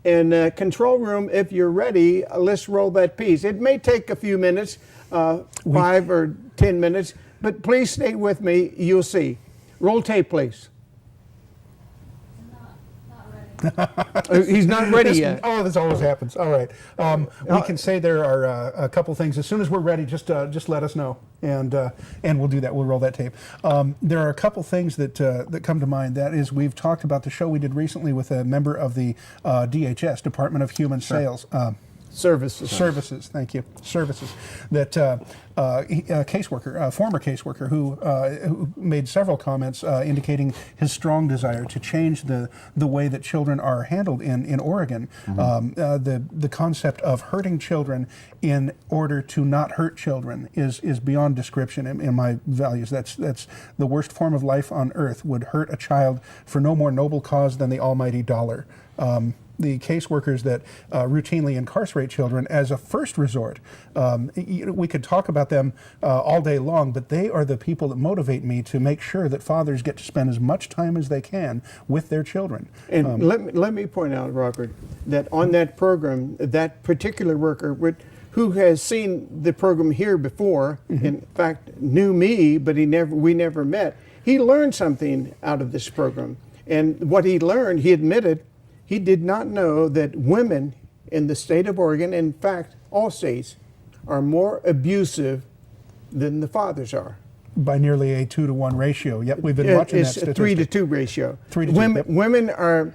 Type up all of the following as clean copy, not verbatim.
And control room, if you're ready, let's roll that piece. It may take a few minutes, 5 or 10 minutes, but please stay with me. You'll see. Roll tape, please. He's not ready yet. Oh, this always happens. All right. We can say there are a couple things. As soon as we're ready, just let us know, and we'll do that. We'll roll that tape. There are a couple things that come to mind. That is, we've talked about the show we did recently with a member of the DHS, Department of Human Sales. Services, thank you. Services. That a caseworker, a former caseworker, who made several comments indicating his strong desire to change the way that children are handled in Oregon. The concept of hurting children in order to not hurt children is beyond description in my values. That's the worst form of life on earth, would hurt a child for no more noble cause than the almighty dollar. The caseworkers that routinely incarcerate children as a first resort. We could talk about them all day long, but they are the people that motivate me to make sure that fathers get to spend as much time as they can with their children. And let me point out, Robert, that on that program, that particular worker who has seen the program here before, in fact, knew me, but we never met, he learned something out of this program. And what he learned, he admitted, he did not know that women in the state of Oregon, in fact, all states, are more abusive than the fathers are. By nearly a 2-to-1 ratio. Yep, we've been watching that statistic. It's a 3-to-2 ratio. 3 to 2, yep. Women are,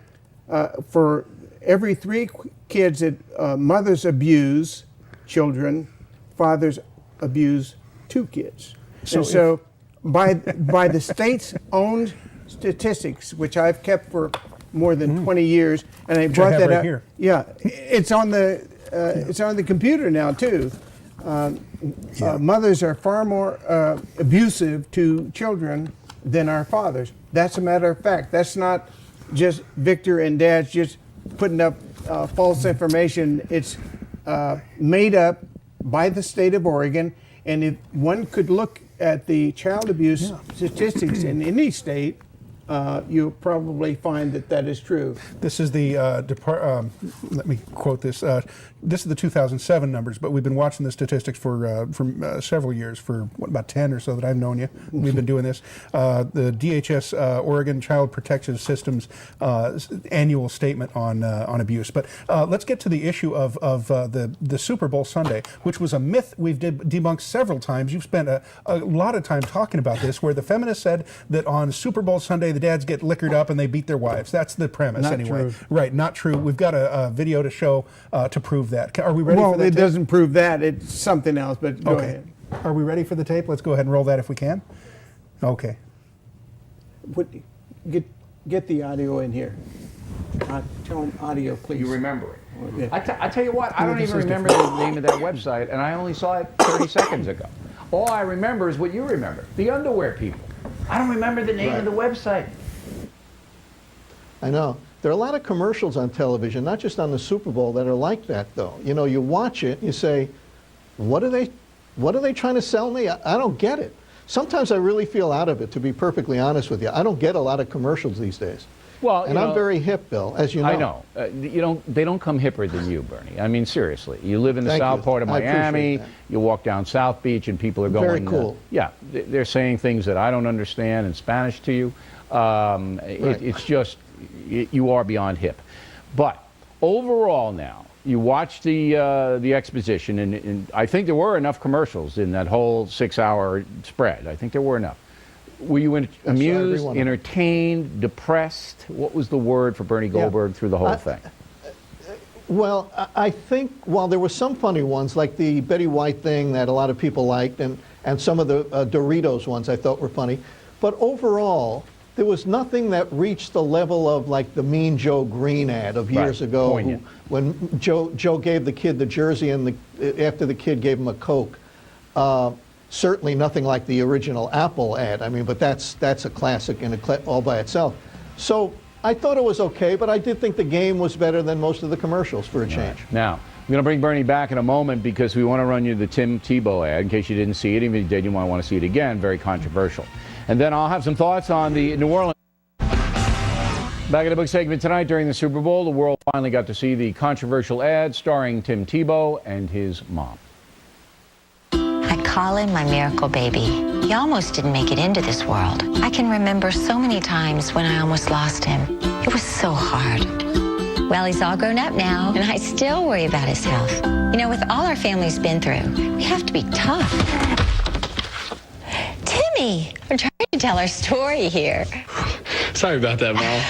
for every 3 kids that mothers abuse children, fathers abuse 2 kids. So by the state's own statistics, which I've kept for more than 20 years, and I brought that up. Here. Yeah, it's on the computer now too. Mothers are far more abusive to children than our fathers. That's a matter of fact. That's not just Victor and Dad's just putting up false information. It's made up by the state of Oregon, and if one could look at the child abuse statistics in any state, you'll probably find that is true. This is the let me quote this. This is the 2007 numbers, but we've been watching the statistics for several years, for about 10 or so that I've known you. We've been doing this. The DHS Oregon Child Protection System's annual statement on abuse. But let's get to the issue of the Super Bowl Sunday, which was a myth we've debunked several times. You've spent a lot of time talking about this, where the feminists said that on Super Bowl Sunday the dads get liquored up and they beat their wives. That's the premise, not anyway. True. Right, not true. We've got a video to show to prove that. Are we ready for that? Well, it doesn't prove that. It's something else, but go ahead. Are we ready for the tape? Let's go ahead and roll that if we can. Okay. Get the audio in here. Tell them audio, please. You remember it. Yeah. I tell you what, I don't even remember the name of that website, and I only saw it 30 seconds ago. All I remember is what you remember, the underwear people. I don't remember the name of the website. I know. There are a lot of commercials on television, not just on the Super Bowl, that are like that, though. You know, you watch it, you say, what are they trying to sell me? I don't get it. Sometimes I really feel out of it, to be perfectly honest with you. I don't get a lot of commercials these days. Well, and I'm very hip, Bill, as you know. I know. They don't come hipper than you, Bernie. I mean, seriously. You live in the south part of Miami. You walk down South Beach, and people are going. Very cool. Yeah, they're saying things that I don't understand in Spanish to you. It's just you are beyond hip. But overall, now you watch the exposition, and I think there were enough commercials in that whole 6-hour spread. I think there were enough. Were you amused, entertained, depressed? What was the word for Bernie Goldberg through the whole thing? Well, I think while there were some funny ones, like the Betty White thing that a lot of people liked, and some of the Doritos ones I thought were funny, but overall, there was nothing that reached the level of like the Mean Joe Green ad of years ago, when Joe gave the kid the jersey and after the kid gave him a Coke. Certainly nothing like the original Apple ad. I mean, but that's a classic all by itself. So I thought it was okay, but I did think the game was better than most of the commercials for a change. Right. Now, I'm going to bring Bernie back in a moment because we want to run you the Tim Tebow ad in case you didn't see it. Even if you did, you might want to see it again. Very controversial. And then I'll have some thoughts on the New Orleans. Back in the book segment tonight, during the Super Bowl, the world finally got to see the controversial ad starring Tim Tebow and his mom. I call him my miracle baby. He almost didn't make it into this world. I can remember so many times when I almost lost him. It was so hard. Well, he's all grown up now, and I still worry about his health. You know, with all our family's been through, we have to be tough. Timmy, we're trying to tell our story here. Sorry about that, Mom.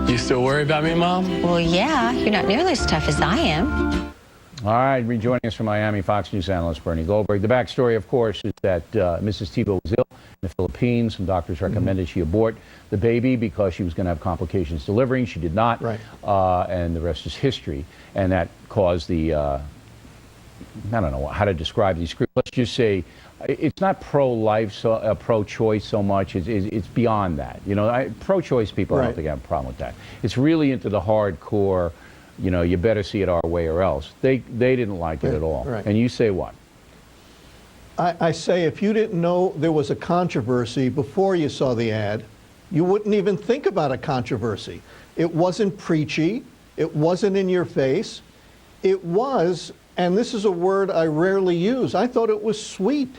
You still worry about me, Mom? Well, yeah, you're not nearly as tough as I am. All right, rejoining us from Miami, Fox News analyst Bernie Goldberg. The backstory, of course, is that Mrs. Tebow was ill in the Philippines. Some doctors recommended she abort the baby because she was going to have complications delivering. She did not. Right. And the rest is history. And that caused the, I don't know how to describe these groups. Let's just say it's not pro-life, pro-choice so much. It's beyond that. You know, pro-choice people, I don't think I have a problem with that. It's really into the hardcore, you know, you better see it our way or else. They didn't like it at all. Right. And you say what? I say if you didn't know there was a controversy before you saw the ad, you wouldn't even think about a controversy. It wasn't preachy. It wasn't in your face. It was, and this is a word I rarely use, I thought it was sweet.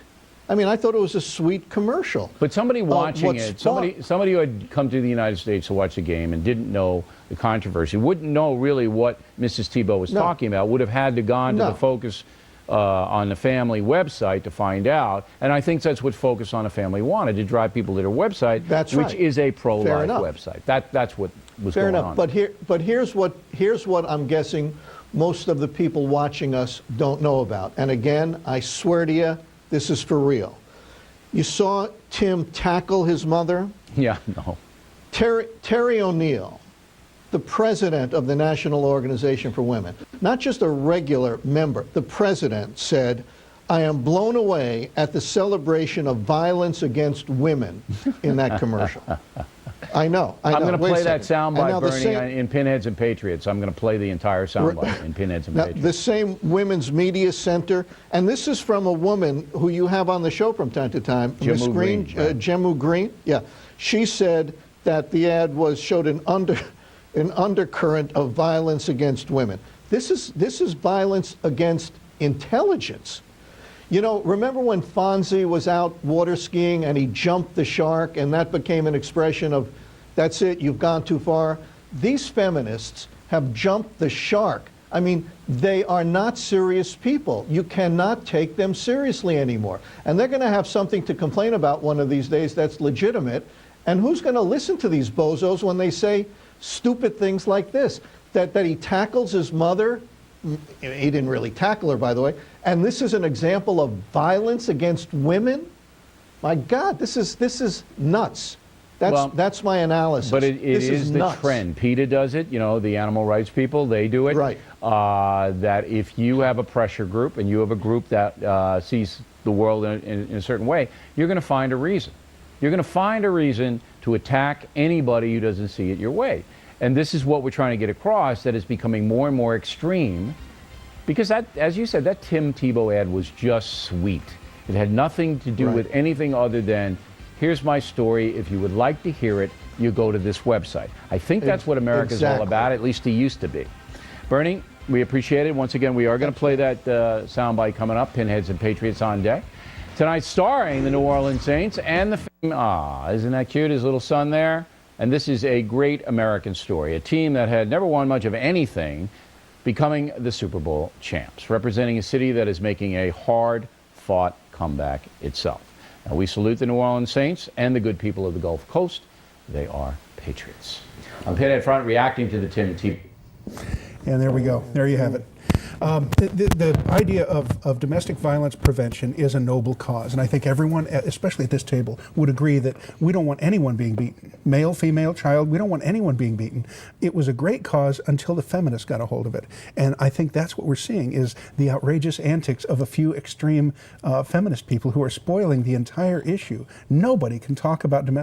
I mean, I thought it was a sweet commercial. But somebody watching it, somebody who had come to the United States to watch the game and didn't know the controversy, wouldn't know really what Mrs. Tebow was talking about, would have had to gone to the Focus on the Family website to find out. And I think that's what Focus on the Family wanted, to drive people to their website, which is a pro-life website. That's what was going on. But here's what I'm guessing most of the people watching us don't know about. And again, I swear to you, this is for real. You saw Tim tackle his mother? Yeah, no. Terry O'Neill, the president of the National Organization for Women, not just a regular member, the president said, I am blown away at the celebration of violence against women in that commercial. I know. I'm going to play that soundbite, Bernie, in Pinheads and Patriots. I'm going to play the entire soundbite in Pinheads and Patriots. The same Women's Media Center, and this is from a woman who you have on the show from time to time, Miss Green, Jemu Green. Yeah, she said that the ad showed an undercurrent of violence against women. This is violence against intelligence. You know, remember when Fonzie was out water skiing and he jumped the shark, and that became an expression of, that's it, you've gone too far? These feminists have jumped the shark. I mean, they are not serious people. You cannot take them seriously anymore. And they're going to have something to complain about one of these days that's legitimate. And who's going to listen to these bozos when they say stupid things like this? That he tackles his mother. He didn't really tackle her, by the way. And this is an example of violence against women? My God, this is nuts. That's my analysis. But it is the trend. PETA does it, you know, the animal rights people, they do it. Right. That if you have a pressure group and you have a group that sees the world in a certain way, you're going to find a reason. You're going to find a reason to attack anybody who doesn't see it your way. And this is what we're trying to get across, that is becoming more and more extreme. Because that, as you said, that Tim Tebow ad was just sweet. It had nothing to do with anything other than, here's my story. If you would like to hear it, you go to this website. I think that's what America's all about, at least it used to be. Bernie, we appreciate it. Once again, we are going to play that soundbite coming up, Pinheads and Patriots on deck. Tonight, starring the New Orleans Saints and the isn't that cute, his little son there? And this is a great American story, a team that had never won much of anything, becoming the Super Bowl champs, representing a city that is making a hard-fought comeback itself. Now, we salute the New Orleans Saints and the good people of the Gulf Coast. They are patriots. I'm Pinhead Front reacting to the Tim Tebow. And there we go. There you have it. The idea of domestic violence prevention is a noble cause, and I think everyone, especially at this table, would agree that we don't want anyone being beaten. Male, female, child, we don't want anyone being beaten. It was a great cause until the feminists got a hold of it, and I think that's what we're seeing is the outrageous antics of a few extreme feminist people who are spoiling the entire issue. Nobody can talk about domestic